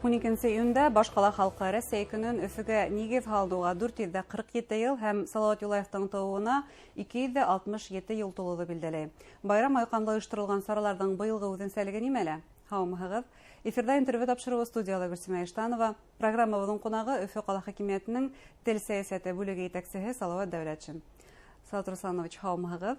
12 июньдә Башкала халкы Россия көнен Өфөгә нигез һалдыга 447 ел һәм Салават Юлаевтың тууына 267 ел тулуды билдәләй. Байрам айкамлы оештырылган сараларның быелгы үзенчәлеге нимәлә? Һаумыгыз. Эфирда интервью тапшыруы студияда Гөлсемә Иштанова, программабызның кунагы Өфө кала хакимиятенең тел сәясәте бүлеге итәкчесе Салават Дәүләтшин. Салават Русланович, һаумыгыз.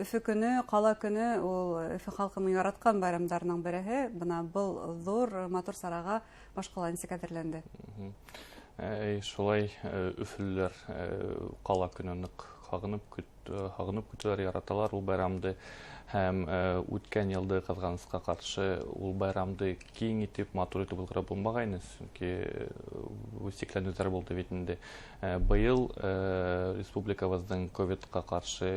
Өфө көне, кала көне ул Өфө халкының яраткан байрамдарының береһе. Бына был зур матур сарага Башкала ничек әзерләнде? Шулай Өфөлләр кала көнен хагынып көтәләр, яраталар ул байрамды. Һәм үткән елда кызганычка каршы ул байрамды киң итеп, матур итеп узгырып булмагайны, чөнки үсекләнүләр булды бит инде. Быел республикабызның ковидка каршы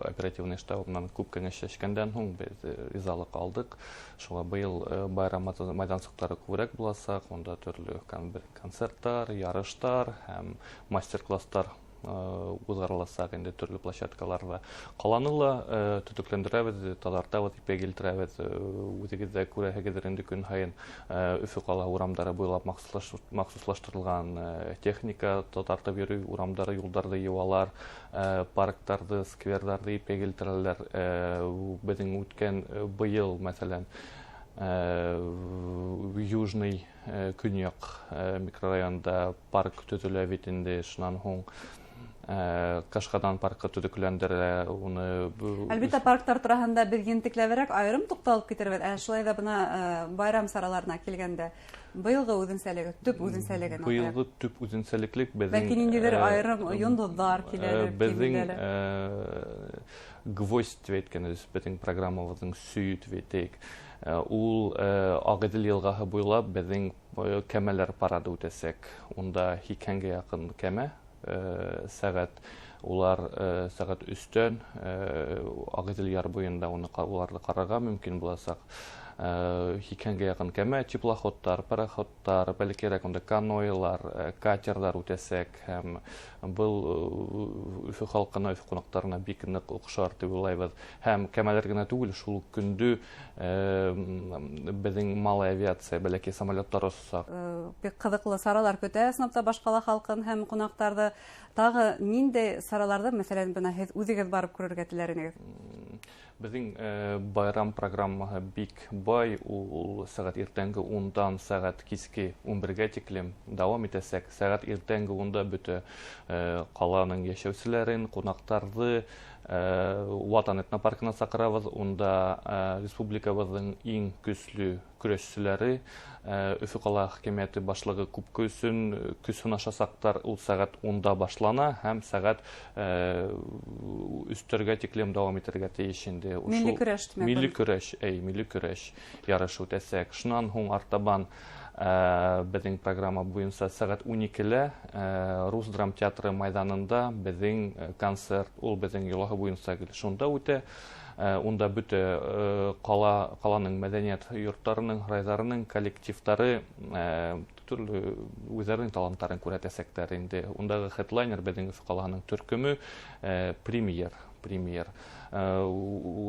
оперативный штабыннан күп кеңәшләшкәндән һуң без ризалык алдык. Шуңа быел байрам майданчыклары күбрәк буласак, онда төрле концертлар, ярыштар һәм мастер-класслар узгарыласак инде төрле площадкаларда. Каланы ла төтөкләндерәбез, тазартабыз, ипә килтерәбез. Үзегездә күрәһегездер инде көн һайын Өфө кала урамдары буйлап махсуслаштырылган техника тартып йөрү, урамдары, юлдарды юалар, парктарды, скверларда ипә килтерәләр. Безнең үткән быел, мәсәлән, Южный Көньяк микрорайонда парк төзелә бит инде, шуннан һуң Кашкадан паркы төзекләндерелә. Әлбәттә, парктар тураһында без ентекләбрәк айрым тукталып китербез. Шулай да бына байрам сараларына килгәндә быелгы үзенчәлеге, төп үзенчәлеге. Быелгы төп үзенчәлеклек безнең бәлки ниндидер айрым йондызлар киләләр. Безнең гвоздь әйткәнебез, безнең программабызның сөйт ветек. Ул Агыдел елгасы буйлап безнең кәмәләр парады үтәсәк. Унда 200-гә якын кәмә сәгать, улар сәгать өстән Агыдел яр буенда уларны карарга мөмкин буласак. 200-гә якын кәмә, теплоходтар, пароходтар, бәлкирәк онда канойлар, катерлар үтәсәк, һәм был Өфө халкына, Өфө кунакларына бик нык охшар дип уйлайбыз. Һәм кәмәләр генә түгел, шул көндә безнең малай авиация, бәлки самолетлар осак. Бик кызыклы саралар көтә сынапта Башкала халкын һәм кунакларны. Тагы нинди сараларда, мәсәлән, бына һез үзегез барып күрергә теләр? Безнең байрам программаһы бик бай, ул сәгать иртәнге 10-дан сәгать киске 11-гә тиклем дәвам итәсәк. Сәгать иртәнге 10-да бөтә каланың яшәүчеләрен, кунакларны Ватан этнопаркына сакырабыз. Унда республикабызның иң көчле көрәшчеләре, Өфө кала хакимияте башлыгы күп көсөн ашасактар, ул сәгать 10-да башлана һәм сәгать өстәргә тиклем дәвам итәргә тиеш инде. Милли көрәш ярышы үтәсәк. Шуннан һуң артабан безнең программа буенча сәгать 12-лә Рус драм театры майданында безнең концерт, ул безнең елгы буенча шунда үтә. Унда бөтә каланың мәдәният йортларының, районнарының коллективлары төрле үзләренең талантларын күрсәтәсәкләр инде. Ундагы хедлайнер безнең Өфө каланың төркеме премьер.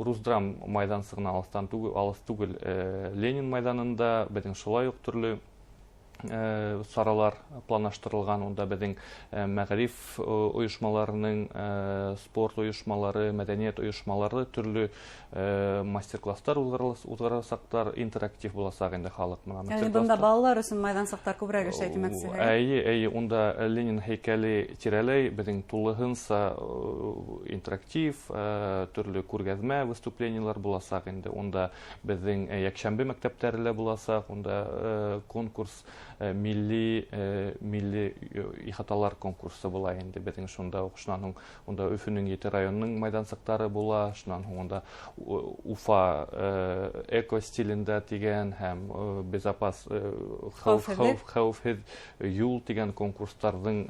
Русдрам майдансыгына алыс түгел Ленин майданында безнең шулай ук төрле саралар планлаштырылган. Унда безнең мәгариф оешмаларының, спорт оешмалары, мәдәният оешмалары, төрле мастер-класслар узгарасактар, интерактив буласак инде халык менә. Яни бунда балалар өчен майдансыктар күбрәк эшләй димәксез. Унда Ленин һәйкәле тирәләй безнең тулыгынса интерактив, төрле күргәзмә, выступлениялар буласак инде. Унда безнең якшәмбе мәктәпләрендә буласак, унда конкурс милли ихаталар конкурсы була инде. Безнең шунда укышнан унда Өфөнең 7 районның майдансыктары була. Шуннан унда Уфа эко стилендә дигән һәм безопас хәүфһез юл дигән конкурсларның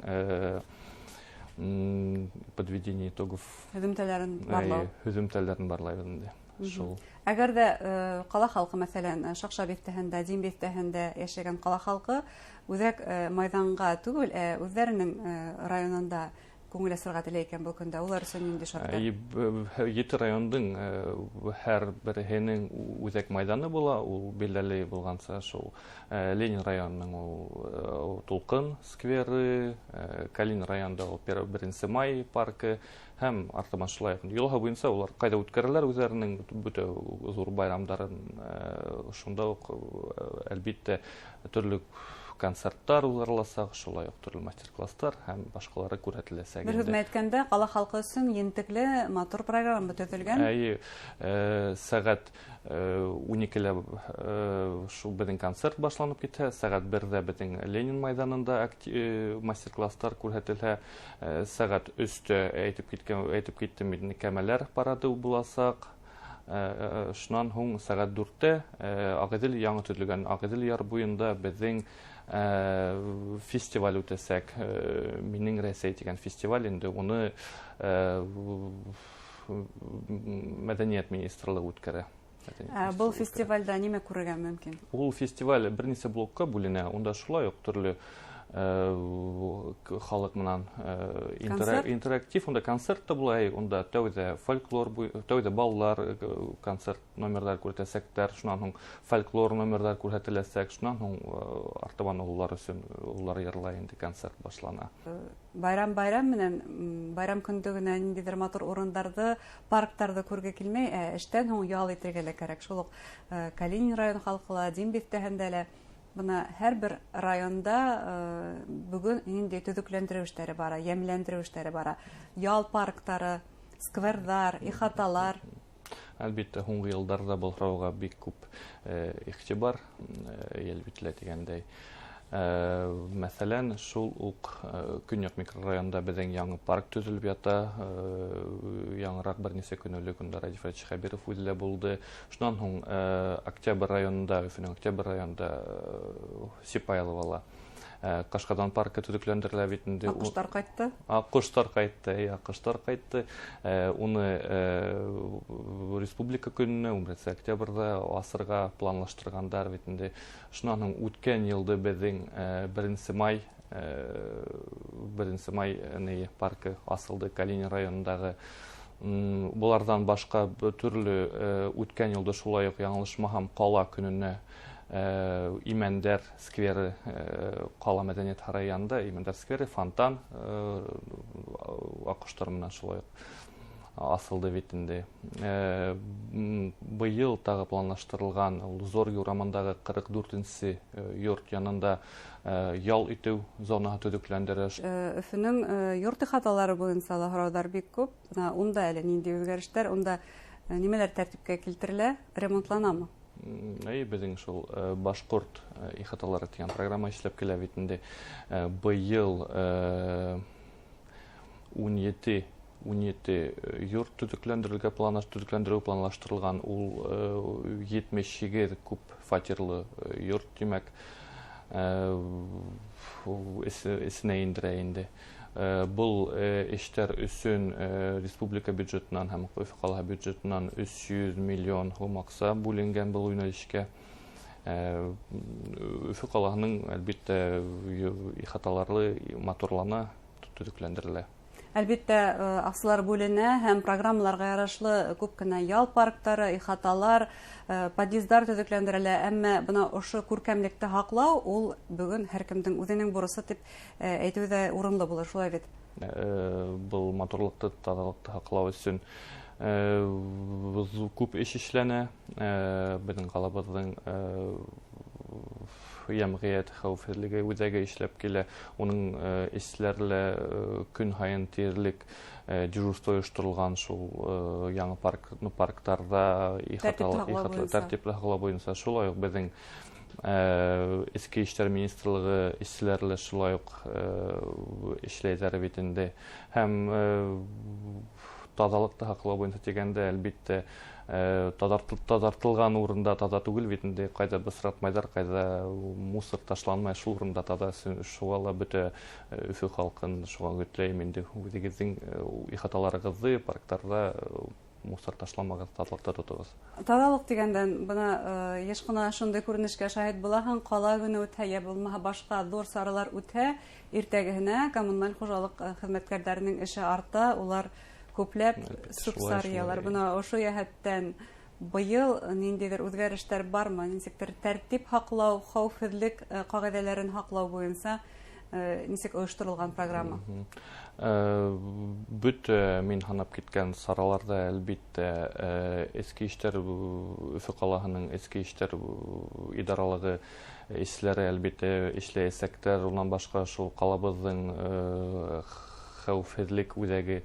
подведение итогов һөзүмтәләрен барлайбыз инде. Әгәр дә кала халкы, мәсәлән, Шакша бистәһендә, Дин бистәһендә яшәгән кала халкы үзәк майданга түгел, үзләренең районында күңел асырга теләйкән бу көндә? Улар өчен нинди шартлар? 7 райондың һәр беренең үзәк майданы була, ул билдәле булганса шул Ленин районының ул Тулкын скверы, Калин районында ул 1 май паркы һәм артыман шулай елга буенча улар кайда үткәрәләр үзләренең бүтә зур байрамнарын, шунда ук әлбәттә төрле концертлар узарласак, шулай ук төрле мастер-класслар һәм башкалары күрсәтеләсәк. Бер хезмәт әйткәндә, кала халкы өчен ентекле матур программа төзелгән. Сәгать 12-лә шул безнең концерт башланып китә, сәгать 1-дә безнең Ленин майданында мастер-класслар күрсәтелә, сәгать 3-тә әйтеп киттем инде кәмәләр парады буласак. Шуннан һуң сәгать 4-тә Агыдел яңа төзелгән Агыдел яр буенда безнең фестиваль үтәсәк. Минең Рәсәй дигән фестиваль инде, уны Мәдәният министрлыгы үткәрә. Бұл фестивальдә нимә күрергә мөмкин? Ул фестиваль берничә блокка бүленә, унда шулай ук төрле халык менән интерактив, унда концерт та була, унда тәүдә фольклор, тәүдә баллар концерт номерлар күрсәтәсәктәр, шуннан һуң фольклор номерлар күрсәтеләсәк, шуннан һуң артабан уллар өчен уллар йырлай инде концерт башлана. Байрам менән байрам көндөгенә ниндидер матур урындарды, парктарды күргә килмәй, эштән һуң ял итәргә лә кирәк. Шул ук Калин район халкыла, Дембев тәһәндәлә бuna her bir rayonda bugün indi төзекләндерү эшләре бара, ямьләндерү эшләре бара. Ял парктары, сквердар, ихаталар. Әлбәттә, һуңгы елларда был рауга бик күп игътибар ялбитлә дигәндәй. Мәсәлән, шул ук Көньяк микрорайонда безнең яңа парк төзелеп ята. Яңарак берничә көнлек көндә Радиф Хәбиров үзлә булды. Шуннан һуң Октябрь районында, Өфөнең Октябрь районында Сипайловала Кашкадан паркы төзекләндерелә бит инде. Аккуштар кайтты. Аккуштар кайтты. Уны республика көненә 11 октябрьдә асырга планлаштыргандар бит инде. Шуннан һуң үткән елда безнең 1 май паркы асылды Калин районындагы. Булардан башка төрле үткән елда шулай ук яңлышмаһам кала көненә Имәндәр скверы кала мәдәният һарайында, Имәндәр скверы, фонтан аккуштар менән шулай асылды бит инде. Быел тагы планлаштырылган Зор Юрамандагы 44-нче йорт янында ял итү зонаһы төзекләндерә. Өфөнең йорт ихаталары буенча һораудар бик күп. Унда әле нинди үзгәрешләр, унда нимәләр тәртипкә килтерелә, ремонтланамы? Безнең шул башкорт ихаталары дигән программа эшләп килә бит инде. Быел 17 йорт төзекләндерү планлаштырылган. Ул 70 күп фатирлы йорт димәк. Исенә индерә инде. Бұл эштәр өсөн республика бюджетынан һәм Өфе кала бюджетынан 300 миллион сум акча бүленгән был юнәлешкә. Өфе каланың әлбәттә ихаталары матурлана, төзекләндерелә. Әлбәттә, акчалар бүленә һәм программаларга ярашлы күп кенә ял парктары, ихаталар, подъездлар төзекләндерелә, әмма бuna ошо күркәмлекте һаклау ул бүген һәркемнең үзенең бурысы дип әйтүдә урынлы булыр, шулай бит. Бұл матурлыкты, тазалыкты һаклау өчен күп эш эшләнә. Безнең калабызның Ямгыять хәвефсезлеге үзәге эшләп килә. Уның эшләрле көн һайын тиерлек дежурство оештырылган шул яңа парктарда тәртипле һаклау буенча. Шулай ук безнең Эчке эшләр министрлыгы эшчеләре шулай ук эшләйләр бит инде. Һәм тазалыкты һаклау буенча дигәндә, әлбәттә, тазартылган урында таза түгел бит инде, кайда бысратмайлар, кайда мусор ташланмай, шул урында таза. Шуңа бөтә Өфе халкын шуңа үтләйм инде. Үзегезнең ихаталарыгызны парктарда мусор ташламагыз, тазалыкта тотыгыз. Тазалык дигәндән, бына еш кына шундый күренешкә шаһит булаһың, кала көне үтә, я булмаһа башка зур саралар үтә, иртәгеһенә коммуналь хуҗалык хезмәткәрләренең эше арта, улар күпләп суп сарыялар. Бына ошо яһәттән быел ниндидер үзгәрештәр бармы? Нисектер тәртип һаклау, хәүефсезлек кагыйдәләрен һаклау буенча нисек оештырылган программа? Бүт мин һанап киткән сараларда әлбиттә эске эшләр Өфе калаһының эске эшләр идаралыгы эшләре әлбиттә эшләячәктер. Уннан башка шул калабызның хәүефсезлек үзәге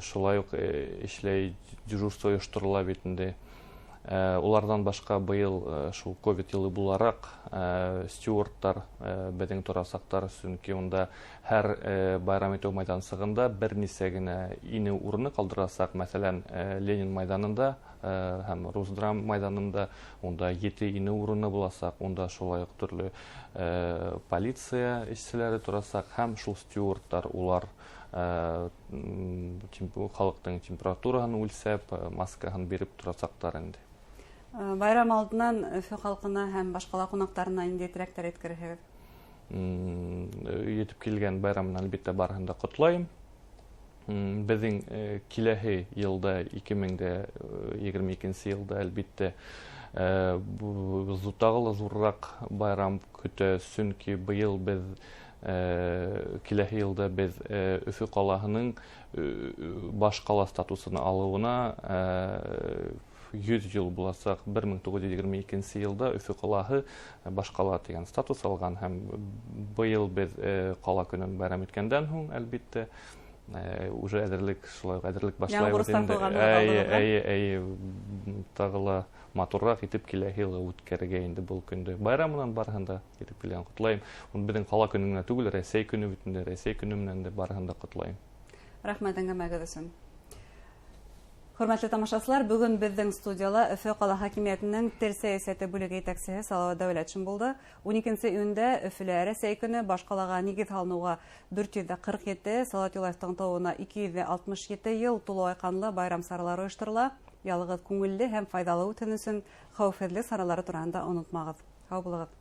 шулай ук эшләй дежурство оештырыла бит инде. Улардан башка быел шул ковид елы буларак стюарттар безнең торасактар, чөнки унда һәр байрам итү майдансыгында бер нисә генә ине урыны калдырасак, мәсәлән, Ленин майданында һәм Русдрам майданында унда 7 ине урыны буласак, унда шулай ук төрле полиция эшчеләре торасак һәм шул стюарттар улар халыктың температураһын үлчәп, маскаһын биреп торасактар инде. Байрам алдынан Өфе халкына һәм башкала кунактарына инде теләктәр әйткерәһегез? Йетеп килгән байрамны әлбиттә барыһын да котлайм. Безнең киләһе елда 2022 елда әлбиттә тагы зуррак байрам көтә, чөнки быел без киләһе елда без Өфе калаһының баш кала статусын алуына 100 ел буласак, 1922 елда Өфе калаһы баш кала дигән статус алган һәм быел без кала көнен байрам иткәндән һуң әлбиттә уже әзерлек башлайбыз инде. Тагыла матуррак итеп киләһе елга үткәрергә инде бу көндә. Байрамнан барыһын да итеп килгән котлайм. Ул безнең кала көненә түгел, Рәсәй көне битендә, Рәсәй көне менән дә барыһын да котлайм. Рәхмәт әңгәмәгез өчен. Хөрмәтле тамашачылар, бүген безнең студияла Өфе кала хакимиятенең тел сәясәте бүлеге итәкчесе Салават Дәүләтшин булды. 12 июньдә Өфелә Рәсәй көне баш калага нигез һалынуга 447, Салават Юлаевтың тууына 267 ел тулу айканлы байрам саралары оештырыла. Ялыгыз күңелле һәм файдалы үтүн өчен хәүефсезлек саралары турында онытмагыз. Сау булыгыз.